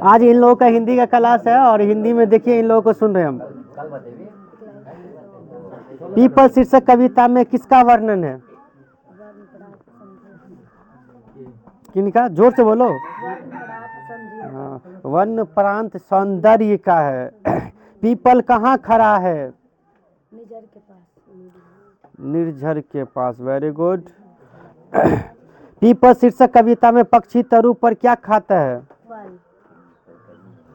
आज इन लोगों का हिंदी का क्लास है और हिंदी में देखिए इन लोगों को सुन रहे हैं हम। पीपल शीर्षक कविता में किसका वर्णन है? किनका? जोर से बोलो। हाँ, वन प्रांत सौंदर्य का है। पीपल कहाँ खड़ा है? निर्झर के पास। Very good. पीपल शीर्षक कविता में पक्षी तरु पर क्या खाता है?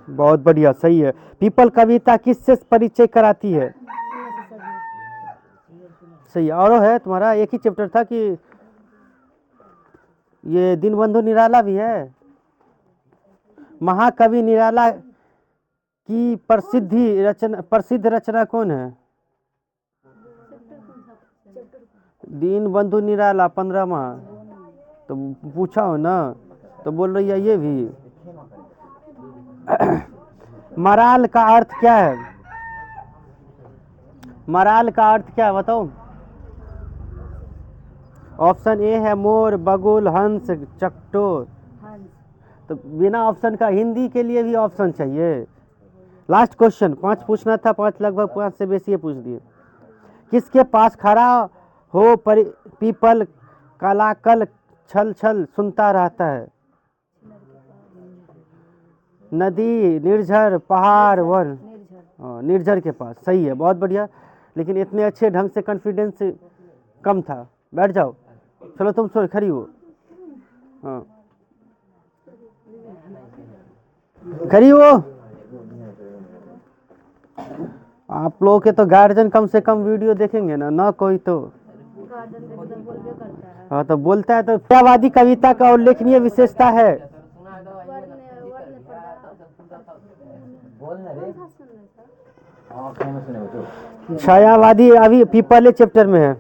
बहुत बढ़िया, सही है। पीपल कविता किससे परिचय कराती है? सही है। और है तुम्हारा एक ही चैप्टर था कि ये दीनबंधु निराला भी है? महाकवि निराला की प्रसिद्ध रचना कौन है? दीनबंधु निराला 15वां। तो पूछा हो ना, तो बोल रही है ये भी। मराल का अर्थ क्या है? मराल का अर्थ क्या है बताओ? ऑप्शन ए है मोर, बगुल, हंस, चकटोर। तो बिना ऑप्शन का हिंदी के लिए भी ऑप्शन चाहिए। लास्ट क्वेश्चन, 5 पूछना था, 5 लगभग 5 से बेसी पूछ दिए। किसके पास खड़ा हो पीपल कलाकल छल छल सुनता रहता है? नदी, निर्झर, पहाड़, वन। निर्झर के पास। सही है, बहुत बढ़िया। लेकिन इतने अच्छे ढंग से कॉन्फिडेंस कम था। बैठ जाओ, चलो तुम सो खड़ी हो। हाँ, खड़ी हो। आप लोगों के तो गार्जियन कम से कम वीडियो देखेंगे ना कोई तो। हाँ, तो बोलता है तो छायावादी कविता का उल्लेखनीय विशेषता है? छायावादी अभी पीपल चैप्टर में है।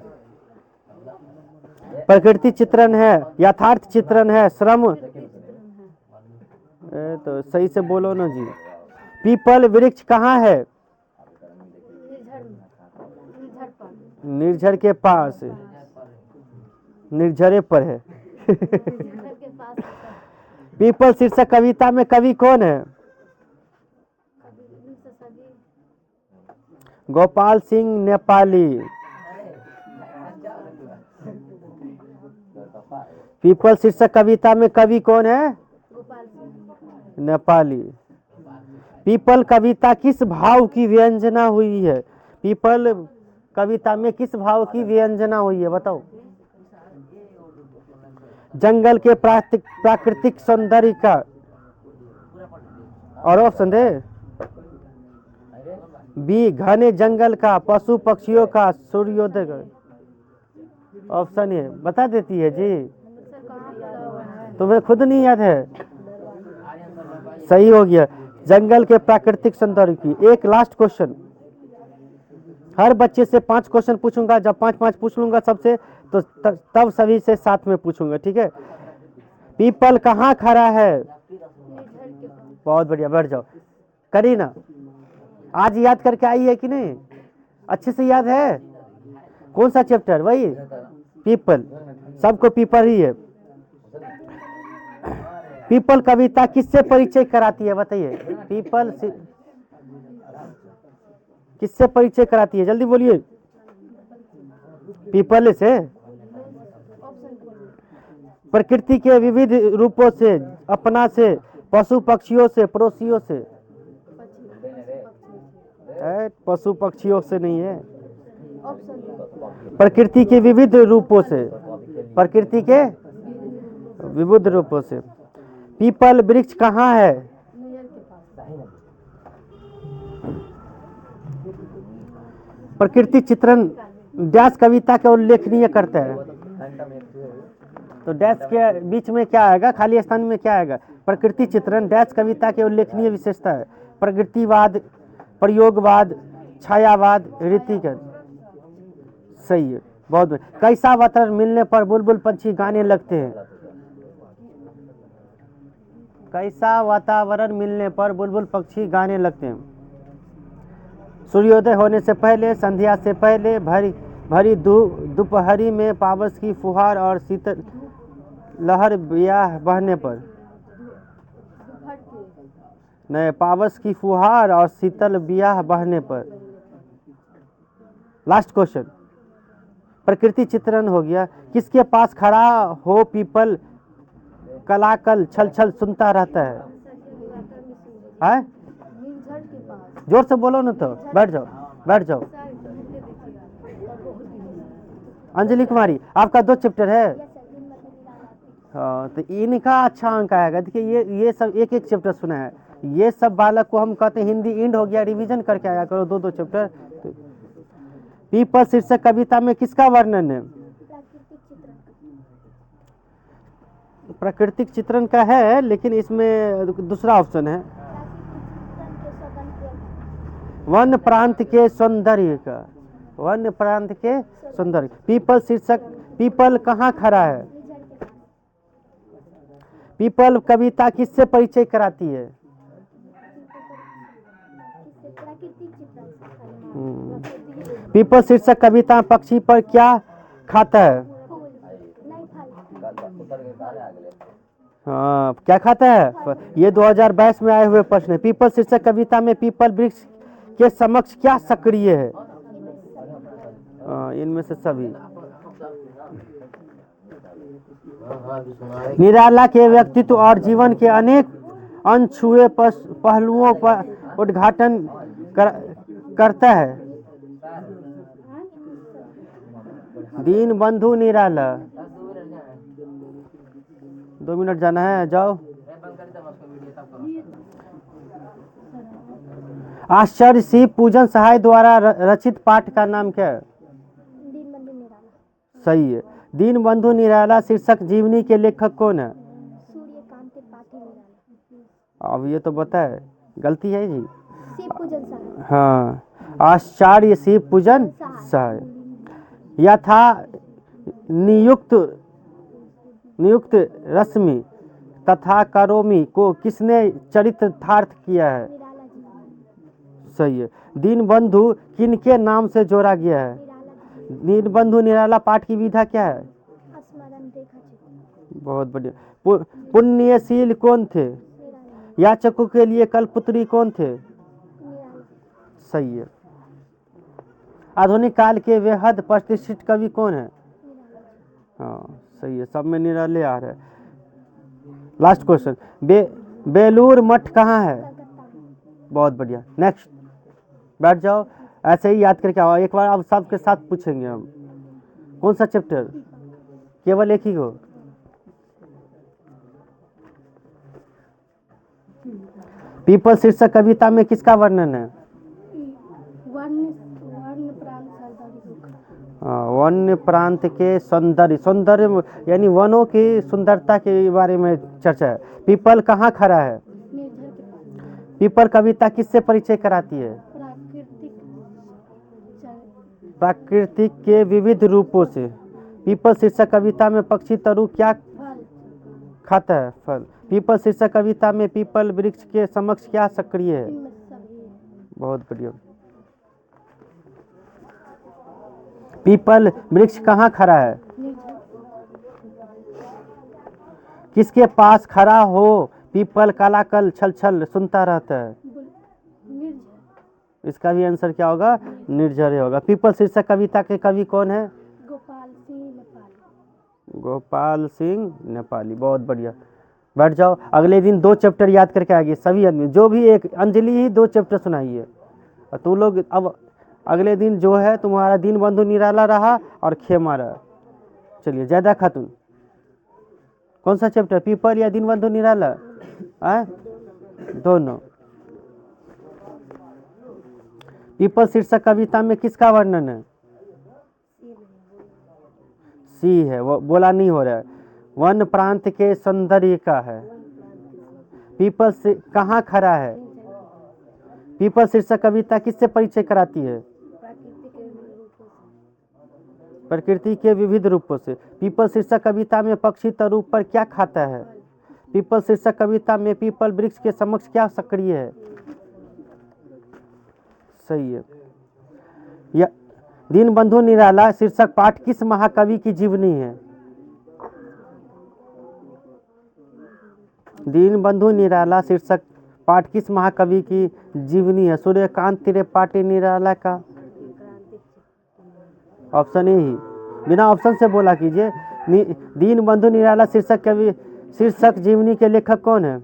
प्रकृति चित्रण है, यथार्थ चित्रण है, श्रम। तो सही से बोलो ना जी। पीपल वृक्ष कहाँ है? निर्झर के पास। निर्झरे पर है। पीपल शीर्षक कविता में कवि कौन है? गोपाल सिंह नेपाली। पीपल शीर्षक कविता में कवि कौन है? नेपाली। पीपल कविता किस भाव की व्यंजना हुई है? पीपल कविता में किस भाव की व्यंजना हुई है बताओ? जंगल के प्राकृतिक सौंदर्य का। और ऑप्शन दे। बी घने जंगल का, पशु पक्षियों का, सूर्योदय का। ऑप्शन ए बता देती है जी। तुम्हें खुद नहीं याद है? सही हो गया, जंगल के प्राकृतिक सौंदर्य की। एक लास्ट क्वेश्चन, हर बच्चे से 5 क्वेश्चन पूछूंगा। जब 5-5 पूछ लूंगा सबसे तो तब सभी से साथ में पूछूंगा, ठीक है? पीपल कहाँ खड़ा है? बहुत बढ़िया, बैठ जाओ। करीना आज याद करके आई है कि नहीं? अच्छे से याद है? कौन सा चैप्टर? वही पीपल। सबको पीपल ही है। पीपल कविता किससे परिचय कराती है बताइए? पीपल किससे परिचय कराती है? जल्दी बोलिए। पीपल से। प्रकृति के विविध रूपों से, अपना से, पशु पक्षियों से, पड़ोसियों से। पशु पक्षियों से नहीं है, प्रकृति के विविध रूपों से। प्रकृति के विविध रूपों से। पीपल वृक्ष कहाँ है? प्रकृति चित्रण डैश कविता के उल्लेखनीय करता है। तो डैश के बीच में क्या आएगा? खाली स्थान में क्या आएगा? प्रकृति चित्रण डैश कविता के उल्लेखनीय विशेषता है। प्रकृतिवाद, प्रयोगवाद, छायावाद, ऋतिक। सही है, बहुत बढ़िया। कैसा वातावरण मिलने पर बुलबुल पंछी गाने लगते हैं? कैसा वातावरण मिलने पर बुलबुल पक्षी गाने लगते हैं? सूर्योदय होने से पहले, संध्या से पहले, भरी दोपहरी में, पावस की फुहार और शीतल लहर ब्याह बहने पर। नहीं, पावस की फुहार और शीतल ब्याह बहने पर। लास्ट क्वेश्चन, प्रकृति चित्रण हो गया। किसके पास खड़ा हो पीपल कलाकल छल छल सुनता रहता है? है? जोर से बोलो ना, तो बैठ जाओ, बैठ जाओ। अंजलि कुमारी, आपका 2 चैप्टर है। हाँ, तो इनका अच्छा अंक आएगा। देखिए ये सब एक एक चैप्टर सुना है। ये सब बालक को हम कहते हैं हिंदी इंड हो गया, रिवीजन करके आया करो 2-2 चैप्टर। पीपल शीर्षक कविता में किसका वर्णन है? प्राकृतिक चित्रण का है, लेकिन इसमें दूसरा ऑप्शन है, वन प्रांत के सौंदर्य का। वन प्रांत के सौंदर्य। पीपल शीर्षक, पीपल कहाँ खड़ा है? पीपल कविता किससे परिचय कराती है? पीपल शीर्षक कविता पक्षी पर क्या खाता है? हाँ, क्या खाता है? ये 2022 में आए हुए प्रश्न है। पीपल शीर्षक कविता में पीपल वृक्ष के समक्ष क्या सक्रिय है? इनमें से सभी। निराला के व्यक्तित्व और जीवन के अनेक अनछुए पहलुओं पर उद्घाटन करता है। दीन बंधु निराला। 2 मिनट जाना है, जाओ। आश्चर्य शिव पूजन सहाय द्वारा रचित पाठ का नाम क्या है? सही है। दीन बंधु निराला शीर्षक जीवनी के लेखक कौन है? अब ये तो बताए, गलती है जी। हाँ, आचार्य शिव पूजन सहाय। यथा नियुक्त रश्मि तथा करोमी को किसने चरितार्थ किया है? सही है। दीन बंधु किनके नाम से जोड़ा गया है? दीन बंधु निराला पाठ की विधा क्या है? बहुत बढ़िया। पुण्यशील कौन थे? याचकों के लिए कल्पपुत्री कौन थे? सही है। आधुनिक काल के बेहद प्रतिष्ठित कवि कौन है? हाँ, सही है। सब में निराले आ रहे हैं। लास्ट क्वेश्चन, बेलूर मठ कहाँ है? बहुत बढ़िया। नेक्स्ट, बैठ जाओ, ऐसे ही याद करके आओ। एक बार अब सबके साथ पूछेंगे हम। कौन सा चैप्टर? केवल एक ही को। पीपल शीर्षक कविता में किसका वर्णन है? वन्य प्रांत के सौंदर्य। सौंदर्य यानी वनों की सुंदरता के बारे में चर्चा है। पीपल कहाँ खड़ा है? पीपल कविता किससे परिचय कराती है? प्राकृतिक के विविध रूपों से। पीपल शीर्षक कविता में पक्षी तरु क्या खाता है? फल। पीपल शीर्षक कविता में पीपल वृक्ष के समक्ष क्या सक्रिय है? बहुत बढ़िया। पीपल वृक्ष कहाँ खड़ा है? किसके पास खड़ा हो पीपल कलाकल छल छल सुनता रहता है? इसका भी आंसर क्या होगा? निर्झर होगा। पीपल शीर्षक कविता के कवि कौन है? गोपाल सिंह नेपाली। बहुत बढ़िया। बैठ जाओ, अगले दिन 2 चैप्टर याद करके आएगी सभी आदमी। जो भी एक अंजलि ही 2 चैप्टर सुनाई है। और तुम लोग अब अगले दिन जो है तुम्हारा दीन बंधु निराला रहा और खेमा रहा। चलिए, ज्यादा खातून कौन सा चैप्टर, पीपल या दीन बंधु निराला? दोनों। पीपल शीर्षक कविता में किसका वर्णन है? सी है, वो बोला नहीं हो रहा है। वन प्रांत के सौंदर्य का है। पीपल से कहाँ खड़ा है? पीपल शीर्षक कविता किससे परिचय कराती है? प्रकृति के विविध रूपों से। पीपल शीर्षक कविता में पक्षी तरु पर क्या खाता है? पीपल शीर्षक कविता में पीपल वृक्ष के समक्ष क्या सक्रिय है? सही है। यह दीन बंधु निराला शीर्षक पाठ किस महाकवि की जीवनी है? दीन बंधु निराला शीर्षक पाठ किस महाकवि की जीवनी है? सूर्यकांत त्रिपाठी निराला का ऑप्शन ए ही, बिना ऑप्शन से बोला कीजिए। दीन बंधु निराला शीर्षक कवि शीर्षक जीवनी के लेखक कौन है?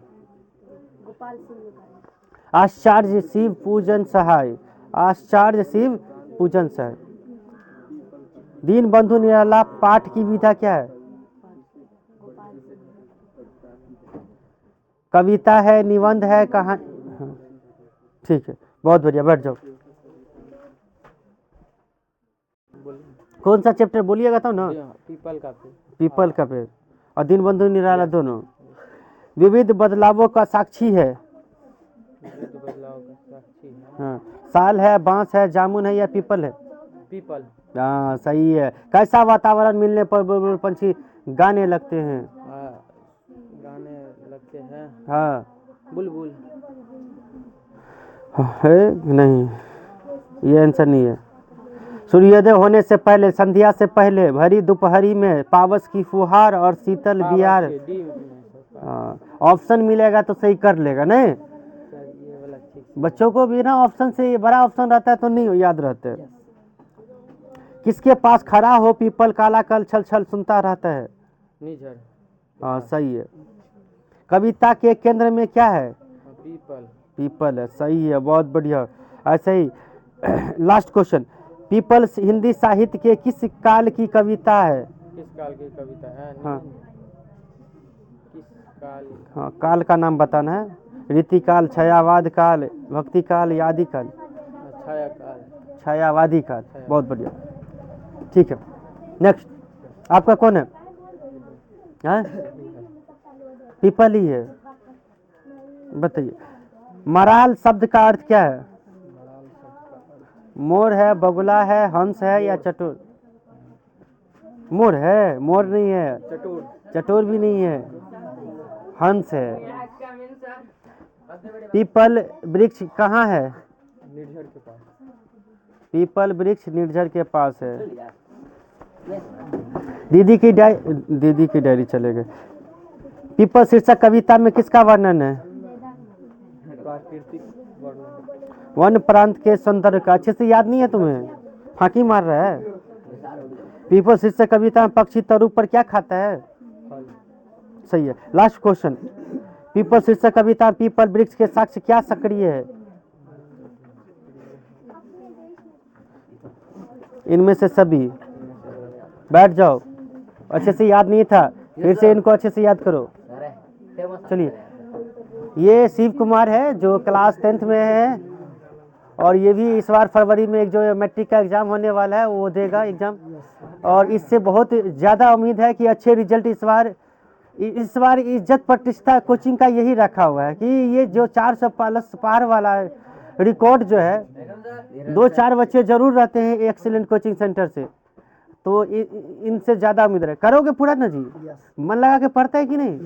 आचार्य शिव पूजन सहाय। आचार्य शिव पूजन सहाय। दीन बंधु निराला पाठ की विधा क्या है? कविता है, निबंध है, कहानी? ठीक है, बहुत बढ़िया, बैठ जाओ। कौन सा चैप्टर बोलिएगा तो ना? पीपल का पेड़। पीपल का पेड़ और दीन बंधु निराला दोनों विविध बदलावों का साक्षी है। विविध बदलाव का साक्षी है। हाँ, साल है, बांस है, जामुन है या पीपल है? पीपल। हाँ, सही है। कैसा वातावरण मिलने पर बुलबुल पंछी गाने लगते हैं? गाने लगते हैं। हाँ, बुलबुल। है नहीं, ये आंसर नहीं है। सूर्योदय होने से पहले, संध्या से पहले, भरी दोपहरी में, पावस की फुहार और शीतल बिहार। ऑप्शन मिलेगा तो सही कर लेगा नहीं? बच्चों को भी ना ऑप्शन से, ये बड़ा ऑप्शन रहता है तो नहीं याद रहते। किसके पास खड़ा हो पीपल काला कल छल छल सुनता रहता है? निझर। हाँ, सही है। कविता के केंद्र में क्या है? पीपल। पीपल है, सही है, बहुत बढ़िया। ऐसे ही लास्ट क्वेश्चन, पीपल हिंदी साहित्य के किस काल की कविता है? किस काल की कविता है? हाँ, किस काल? हाँ, काल का नाम बताना है। रीतिकाल, छायावाद काल, भक्ति काल या आदि काल? छाया काल। छायावादी काल, बहुत बढ़िया। ठीक है, नेक्स्ट आपका कौन है? हाँ? पीपल ही है। बताइए, मराल शब्द का अर्थ क्या है? मोर है, बगुला है, हंस है या चतुर? मोर है, मोर नहीं है। चटोर। चतुर भी नहीं है, हंस है। पीपल वृक्ष कहाँ है? निर्झर के पास। पीपल वृक्ष निर्झर के पास है। दीदी की डायरी चले गए। पीपल शीर्षक कविता में किसका वर्णन है? प्राकृतिक वर्णन। वन प्रांत के सौंदर्य का। अच्छे से याद नहीं है तुम्हें? फांकी मार रहा है। पीपल शीर्षक कविता में पक्षी तरू पर क्या खाता है? सही है। लास्ट क्वेश्चन, पीपल शीर्षक कविता पीपल वृक्ष के साक्ष्य क्या सक्रिय है? इनमें से सभी। बैठ जाओ, अच्छे से याद नहीं था, फिर से इनको अच्छे से याद करो। चलिए, ये शिव कुमार है जो क्लास 10th में है, और ये भी इस बार फरवरी में एक जो मैट्रिक का एग्जाम होने वाला है वो देगा एग्जाम, और इससे बहुत ज़्यादा उम्मीद है कि अच्छे रिजल्ट इस बार इज्जत प्रतिष्ठा कोचिंग का यही रखा हुआ है कि ये जो 400 प्लस पार वाला रिकॉर्ड जो है, 2-4 बच्चे जरूर रहते हैं एक्सीलेंट कोचिंग सेंटर से, तो इनसे ज़्यादा उम्मीद है। करोगे पूरा ना जी? मन लगा के पढ़ता है कि नहीं?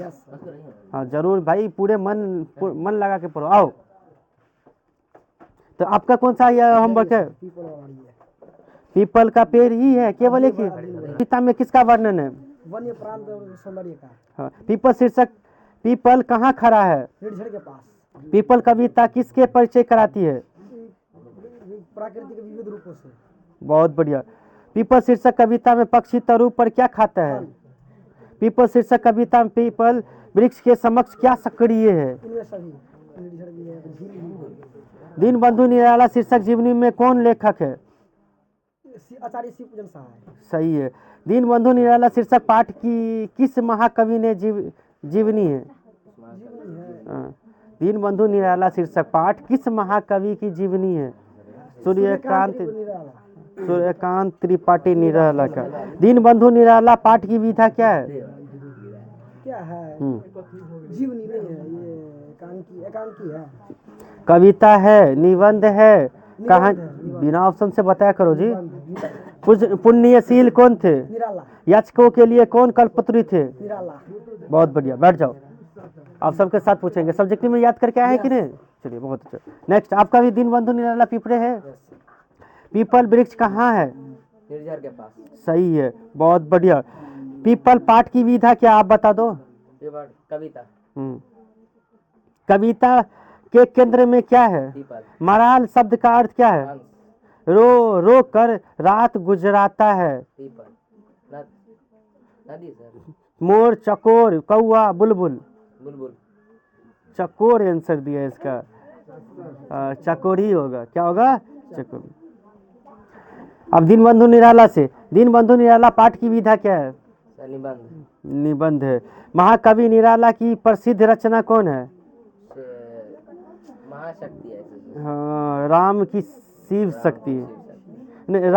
हाँ, जरूर भाई, पूरे मन लगा के पढ़ो। आओ, तो आपका कौन सा होमवर्क है? पीपल का पेड़ ही है केवल एक ही। कविता में किसका वर्णन है? वन्य प्रांत और सौंदर्य का। हाँ, पीपल शीर्षक पीपल कहाँ खड़ा है? निर्झर के पास। पीपल कविता किसके परिचय कराती है? प्राकृतिक विविध रूपों से। बहुत बढ़िया। पीपल शीर्षक कविता में पक्षी तरू पर क्या खाता है? पीपल शीर्षक कविता में पीपल वृक्ष के समक्ष क्या सक्रिय है? इनमें सभी। निर्झर भी है, झील भी है। दीन बंधु निराला शीर्षक जीवनी में कौन लेखक है? आचार्य शिव पूजन सहाय। सही है। दीन बंधु निराला शीर्षक पाठ की किस महाकवि ने जीवनी है? दीन बंधु निराला शीर्षक पाठ किस महाकवि की जीवनी है? सूर्यकांत त्रिपाठी निराला का। दीन बंधु निराला पाठ की विधा क्या है? क्या है? जीवनी नहीं है, ये एकांकी है। कविता है, निबंध है, कहानी? बिना ऑप्शन से बताया करो जी। पुण्यशील कौन थे? निराला। याचकों के लिए कौन कल्पतरू थे? निराला। बहुत बढ़िया, बैठ जाओ। आप सबके साथ पूछेंगे, सब्जेक्टिव में याद करके आए हैं कि नहीं? चलिए, बहुत अच्छा। नेक्स्ट, आपका भी दीन बंधु निराला पिपरे है। पीपल वृक्ष कहाँ है? निर्झर के पास। सही है, बहुत बढ़िया। पीपल पाठ की विधा क्या, आप बता दो। कविता। कविता के केंद्र में क्या है? पीपल। मराल शब्द का अर्थ क्या है? हंस। रो रो कर रात गुजराता है। पीपल। नदी सर। मोर, चकोर, कौआ, बुलबुल। बुलबुल। चकोर आंसर दिया इसका। चकोर ही होगा। क्या होगा? चकोर। अब दीनबंधु निराला से, दीनबंधु निराला पाठ की विधा क्या है? सर निबंध। निबंध है। महाकवि निराला की प्रसिद्ध रचना कौन है? महाशक्ति है। हाँ, राम की शिव शक्ति है। नहीं,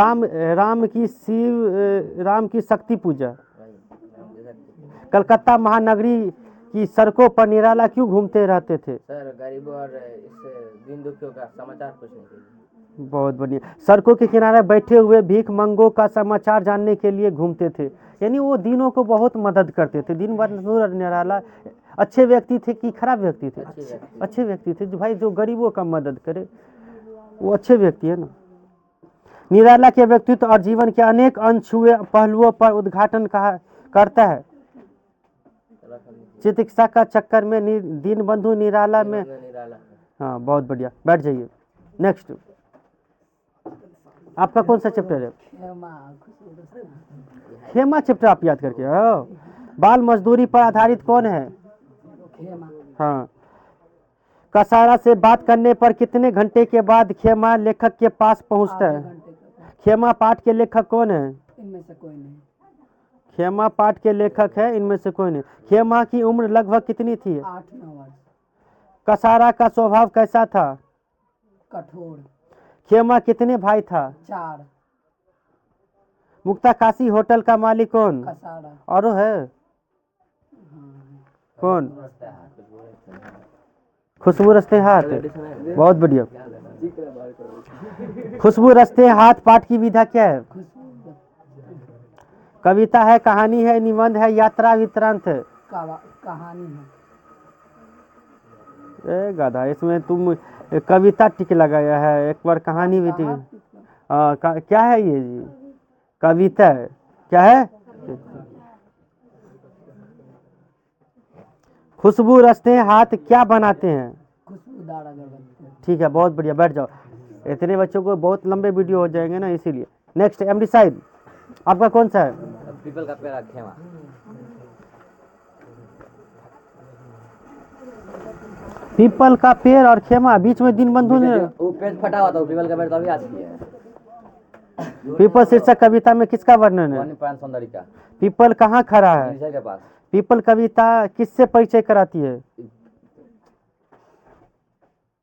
राम की शक्ति पूजा। कलकत्ता महानगरी की सड़कों पर निराला क्यों घूमते रहते थे? सर गरीबों और इससे दीन दुखियों का समाचार पूछने के लिए। बहुत बढ़िया। सड़कों के किनारे बैठे हुए भीख मंगों का समाचार जानने के लिए घूमते थे, यानी वो दीनों को बहुत मदद करते थे। दीनबंधु निराला अच्छे व्यक्ति थे कि खराब व्यक्ति थे? अच्छे व्यक्ति थे। जो भाई जो गरीबों का मदद करे वो अच्छे व्यक्ति है ना। निराला के व्यक्तित्व और जीवन के अनेक अनछुए पहलुओं पर उद्घाटन करता है। चिकित्सा का चक्कर में दीनबंधु निराला में। हाँ, बहुत बढ़िया। बैठ जाइए। नेक्स्ट, आपका कौन सा चैप्टर है? खेमा चैप्टर आप याद करके आओ। बाल मजदूरी पर आधारित कौन है? हाँ। कसारा से बात करने पर कितने घंटे के बाद खेमा लेखक के पास पहुंचता है? खेमा पाठ के लेखक कौन है? इनमें से कोई नहीं। खेमा पाठ के लेखक है, इनमें से कोई नहीं। खेमा की उम्र लगभग कितनी थी? 8-9 वर्ष। कसारा का स्वभाव कैसा था? कठोर। खेमा कितने भाई था? 4। मुक्ताकाशी होटल का मालिक कौन? कसारा। और है कौन? खुशबू रस्ते हाथ। बहुत बढ़िया। खुशबू रस्ते हाथ पाठ की विधा क्या है? कविता है, कहानी है, निबंध है, यात्रा वृत्तांत है? कहानी है। ए गाधा, इसमें तुम कविता टिक लगाया है, एक बार कहानी भी टिक। क्या है ये जी? कविता है। क्या है? खुशबू रस्ते हाथ क्या बनाते हैं? खुशबूदार अगरबत्ती। ठीक है, बहुत बढ़िया। बैठ जाओ। इतने बच्चों को बहुत लंबे वीडियो हो जाएंगे ना, इसीलिए। नेक्स्ट, एमडी साइड, आपका कौन सा है? पीपल का पेड़ खेमा। पीपल का पेड़ और खेमा, बीच में दीनबंधु ने। वो पेड़ फटा हुआ था, पीपल का पेड़ तो अभी आती है। पीपल शीर्षक कविता में किसका वर्णन है? वन्य प्राण सौंदर्य का। पीपल कहाँ खड़ा है? के पास। पीपल कविता किससे परिचय कराती है?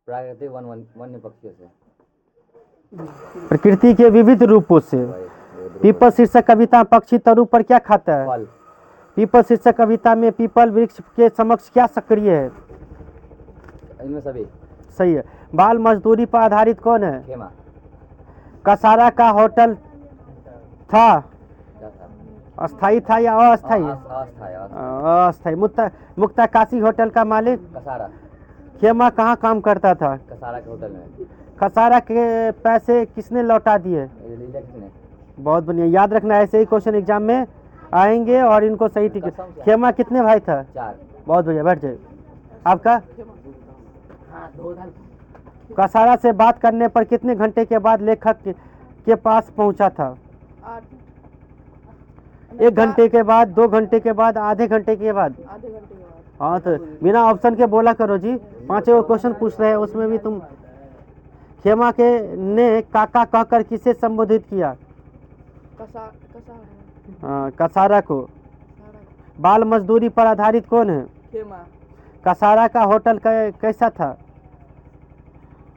प्राकृतिक वन्य पक्षियों से। प्रकृति के विविध रूपों से। पीपल शीर्षक कविता पक्षी तरु पर क्या खाता है? फल। पीपल शीर्षक कविता में पीपल वृक्ष के समक्ष क्या सक्रिय है? इनमें सभी। सही है। बाल मजदूरी पर आधारित कौन है? खेमा। कसारा का होटल था? क्या था? अस्थाई था या अस्थाई? अस्थाई। मुक्ताकाशी होटल का मालिक? कसारा। खेमा कहाँ काम करता था? कसारा के होटल में। कसारा के पैसे किसने लौटा दिए? ने। बहुत बढ़िया। याद रखना, ऐसे ही क्वेश्चन एग्जाम में आएंगे और इनको सही टिक। खेमा कितने भाई था? 4। बहुत बढ़िया। बैठ जाइए। आपका? कसारा से बात करने पर कितने घंटे के बाद लेखक के पास पहुंचा था? 8। 1 घंटे के बाद, 2 घंटे के बाद, आधे घंटे के बाद? आधे घंटे के बाद। हाँ, तो बिना ऑप्शन के बोला करो जी। 5 क्वेश्चन पूछ रहे हैं, उसमें भी तुम। खेमा के ने काका कहकर किसे संबोधित किया? कसारा को। बाल मजदूरी पर आधारित कौन है? खेमा। कसारा का होटल कैसा था?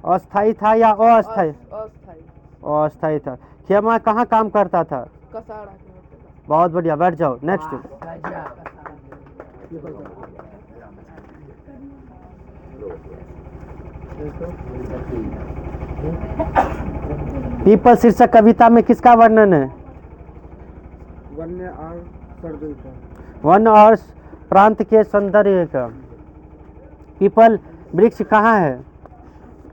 अस्थाई था या अस्थाई? अस्थाई था। खेमा कहाँ काम करता था? कसारा के होटल। बहुत बढ़िया। बैठ जाओ। नेक्स्ट, पीपल शीर्षक कविता में किसका वर्णन है? वन्य और सौंदर्य का। वन और प्रांत के सौंदर्य का। पीपल वृक्ष कहाँ है?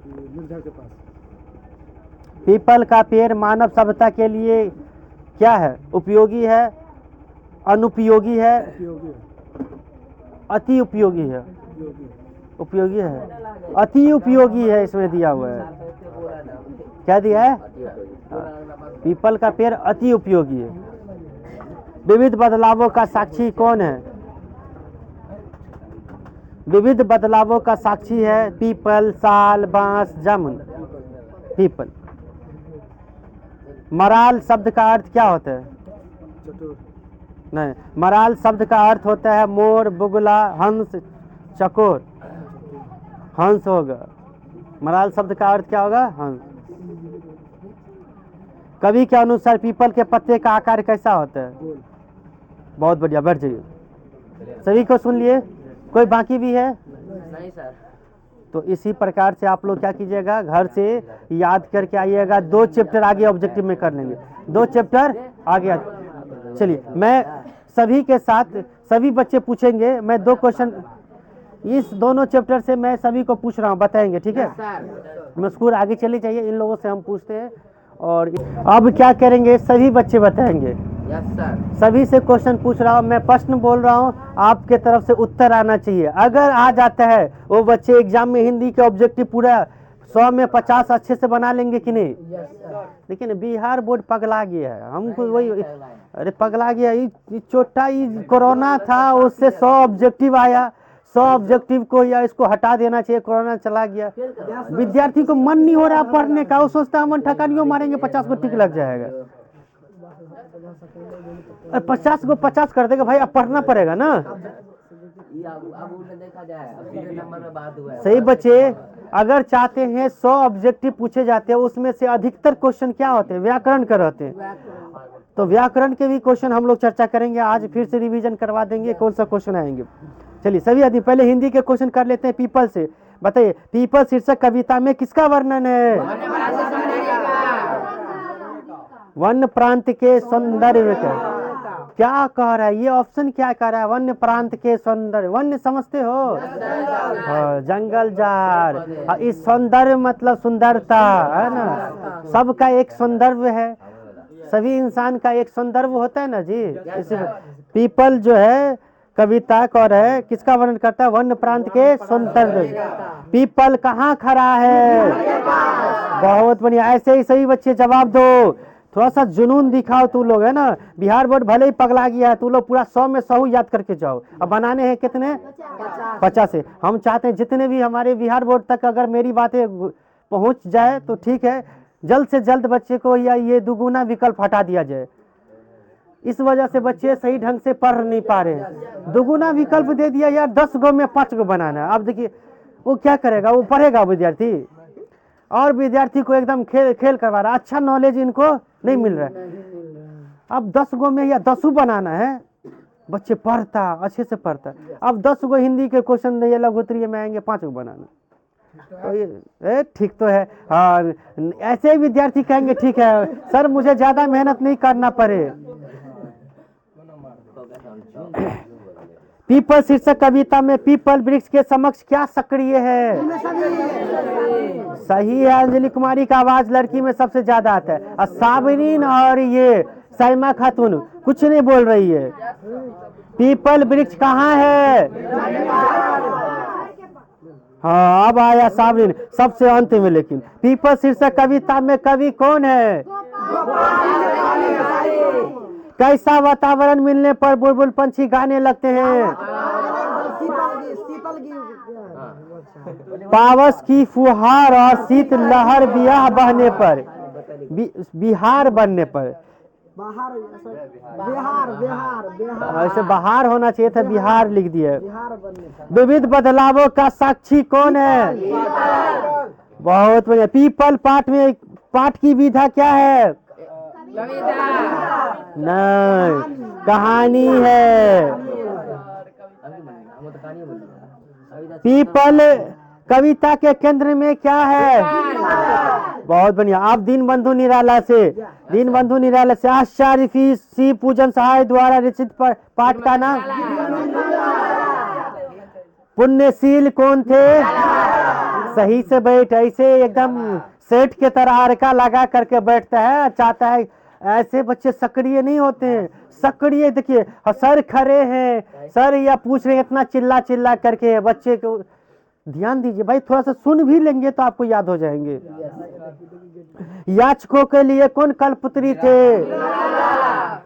निर्झर के पास। पीपल का पेड़ मानव सभ्यता के लिए क्या है? उपयोगी है, अनुपयोगी है, उपयोगी है। अति उपयोगी है? उपयोगी है, अति उपयोगी है, इसमें दिया हुआ है। क्या दिया है? पीपल का पेड़ अति उपयोगी है। विविध बदलावों का साक्षी कौन है? विविध बदलावों का साक्षी है पीपल, साल, बांस, जामुन। पीपल। मराल शब्द का अर्थ क्या होता है? नहीं, मराल शब्द का अर्थ होता है मोर, बुगला, हंस, चकोर। हंस होगा। मराल शब्द का अर्थ क्या होगा? हंस। कवि के अनुसार पीपल के पत्ते का आकार कैसा होता है? बहुत बढ़िया, बैठ जाइए। सभी को सुन लिए? कोई बाकी भी है? नहीं सर। तो इसी प्रकार से आप लोग क्या कीजिएगा, घर से याद करके आइएगा। 2 चैप्टर आगे ऑब्जेक्टिव में कर लेंगे, 2 चैप्टर आगे। चलिए, मैं सभी के साथ सभी बच्चे पूछेंगे। मैं 2 क्वेश्चन इस दोनों चैप्टर से मैं सभी को पूछ रहा हूँ, बताएंगे, ठीक है? मस्कूर आगे चले जाइए, इन लोगों से हम पूछते हैं। और अब क्या करेंगे, सभी बच्चे बताएंगे। Yes sir. सभी से क्वेश्चन पूछ रहा हूँ, मैं प्रश्न बोल रहा हूँ, आपके तरफ से उत्तर आना चाहिए। अगर आ जाता है वो बच्चे एग्जाम में हिंदी के ऑब्जेक्टिव पूरा 100 में 50 अच्छे से बना लेंगे कि नहीं? लेकिन बिहार बोर्ड पगला गया है, हमको वही, अरे पगला गया। ये छोटा कोरोना था, उससे 100 ऑब्जेक्टिव आया, 100 ऑब्जेक्टिव को या इसको हटा देना चाहिए। कोरोना चला गया, विद्यार्थी को मन नहीं हो रहा पढ़ने का, वो सोचता है मन ठकानियों मारेंगे, 50 को टिक लग जाएगा। 50 को 50 कर देगा भाई, अब पढ़ना पड़ेगा ना। देखा जाए नंबर में बात हुआ है। सही बच्चे, अगर चाहते हैं 100 ऑब्जेक्टिव पूछे जाते हैं, उसमें से अधिकतर क्वेश्चन क्या होते हैं? व्याकरण के रहते हैं। तो व्याकरण के भी क्वेश्चन हम लोग चर्चा करेंगे आज, फिर से रिवीजन करवा देंगे कौन सा क्वेश्चन आएंगे। चलिए सभी आदमी पहले हिंदी के क्वेश्चन कर लेते हैं पीपल से। बताइए, पीपल शीर्षक कविता में किसका वर्णन है? वन्य प्रांत के सौंदर्य का। क्या कह रहा है ये ऑप्शन? क्या कह रहा है? वन्य प्रांत के सौंदर्य। वन्य समझते हो? जंगल झाड़। इस सौंदर्य मतलब सुंदरता है ना, सबका एक सौंदर्य है, सभी इंसान का एक सौंदर्य होता है ना जी। इसी पीपल जो है कविता कौन है, किसका वर्णन करता है? वन्य प्रांत के सौंदर्य। पीपल कहाँ खड़ा है? बहुत बढ़िया, ऐसे ही सही बच्चे जवाब दो। थोड़ा सा जुनून दिखाओ तू लोग, है ना। बिहार बोर्ड भले ही पगला गया है, तू लोग पूरा 100 में 100 याद करके जाओ। अब बनाने हैं कितने? 50 से। हम चाहते हैं जितने भी हमारे बिहार बोर्ड तक अगर मेरी बातें पहुंच जाए तो ठीक है, जल्द से जल्द बच्चे को या ये दुगुना विकल्प हटा दिया जाए। इस वजह से बच्चे सही ढंग से पढ़ नहीं पा रहे। दुगुना विकल्प दे दिया यार, 10 गो में 5 गो बनाना है। अब देखिए वो क्या करेगा, वो पढ़ेगा विद्यार्थी? और विद्यार्थी को एकदम खेल खेल करवा रहा, अच्छा नॉलेज इनको नहीं मिल रहा है। अब 10 गो में या 10 बनाना है, बच्चे पढ़ता अच्छे से पढ़ता। अब 10 गो हिंदी के क्वेश्चन ये लघुत्तरीय में आएंगे, 5 गो बनाना। तो ये ठीक तो है। हाँ, ऐसे ही विद्यार्थी कहेंगे ठीक है सर, मुझे ज्यादा मेहनत नहीं करना पड़े। पीपल शीर्षक कविता में पीपल वृक्ष के समक्ष क्या सक्रिय है? सही है, अंजलि कुमारी का आवाज लड़की में सबसे ज्यादा आता है। और साबरीन और ये साइमा खातून कुछ नहीं बोल रही है। पीपल वृक्ष कहाँ है? हाँ, अब आया साबरीन सबसे अंत में। लेकिन पीपल शीर्षक कविता में कवि कौन है? कैसा वातावरण मिलने पर बुलबुल पंछी गाने लगते हैं? पावस की फुहार और शीत लहर ब्याह बहने पर, बिहार बनने पर। ऐसे बाहर होना चाहिए था, बिहार लिख दिया। विविध बदलावों का साक्षी कौन है? बहुत बढ़िया। पीपल पाठ में पाठ की विधा क्या है? नहीं, कहानी है। पीपल कविता के केंद्र में क्या है? बहुत बढ़िया। आप दीनबंधु निराला से आचार्य सी पूजन सहाय द्वारा रचित पाठ का नाम? पुण्यशील कौन थे? सही से बैठ, ऐसे एकदम सेठ के तरह अरका लगा करके बैठता है, चाहता है। ऐसे बच्चे सक्रिय नहीं होते हैं। सक्रिय देखिए, सर खड़े हैं, सर या पूछ रहे हैं, इतना चिल्ला चिल्ला करके बच्चे को ध्यान दीजिए भाई, थोड़ा सा सुन भी लेंगे तो आपको याद हो जाएंगे। याचकों के लिए कौन कल्पपुत्री थे?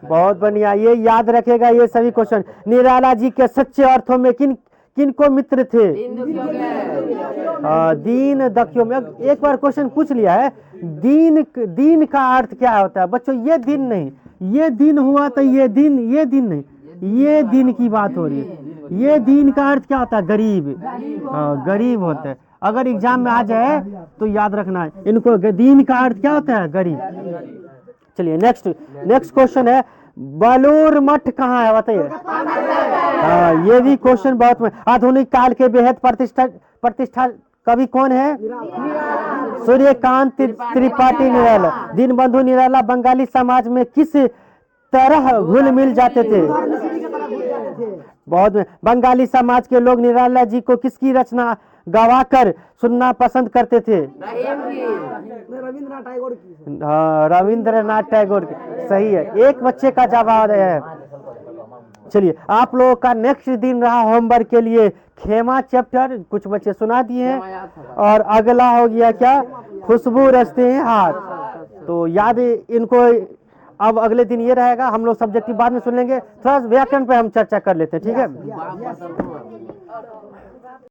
बहुत बढ़िया, ये याद रखेगा ये सभी क्वेश्चन। निराला जी के सच्चे अर्थों में किनको मित्र थे? दीन दखियों में। एक बार क्वेश्चन पूछ लिया है, दीन का अर्थ क्या होता है बच्चों? ये दिन नहीं, ये दिन हुआ तो ये दिन नहीं, ये दिन की बात हो रही है। ये दीन का अर्थ क्या होता है? गरीब। गरीब होते हैं। अगर एग्जाम में आ जाए तो याद रखना है इनको, दीन का अर्थ क्या होता है? गरीब। चलिए नेक्स्ट क्वेश्चन है, बेलूर मठ कहाँ है बताइए? ये भी क्वेश्चन बहुत आधुनिक काल के बेहद प्रतिष्ठा कवि कौन है? सूर्यकांत त्रिपाठी निराला। दीनबंधु निराला बंगाली समाज में किस तरह घुल मिल जाते थे? बहुत बंगाली समाज के लोग निराला जी को किसकी रचना गवाकर सुनना पसंद करते थे? रविंद्रनाथ टैगोर की। हाँ, रविंद्रनाथ टैगोर की। सही है, एक बच्चे का जवाब है। चलिए, आप लोगों का नेक्स्ट दिन रहा होमवर्क के लिए खेमा चैप्टर, कुछ बच्चे सुना दिए हैं, और अगला हो गया क्या? खुशबू रचते हैं हाथ। तो याद इनको, अब अगले दिन ये रहेगा, हम लोग सब्जेक्टिव बाद में सुन लेंगे, थोड़ा व्याकरण पे हम चर्चा कर लेते हैं, ठीक है?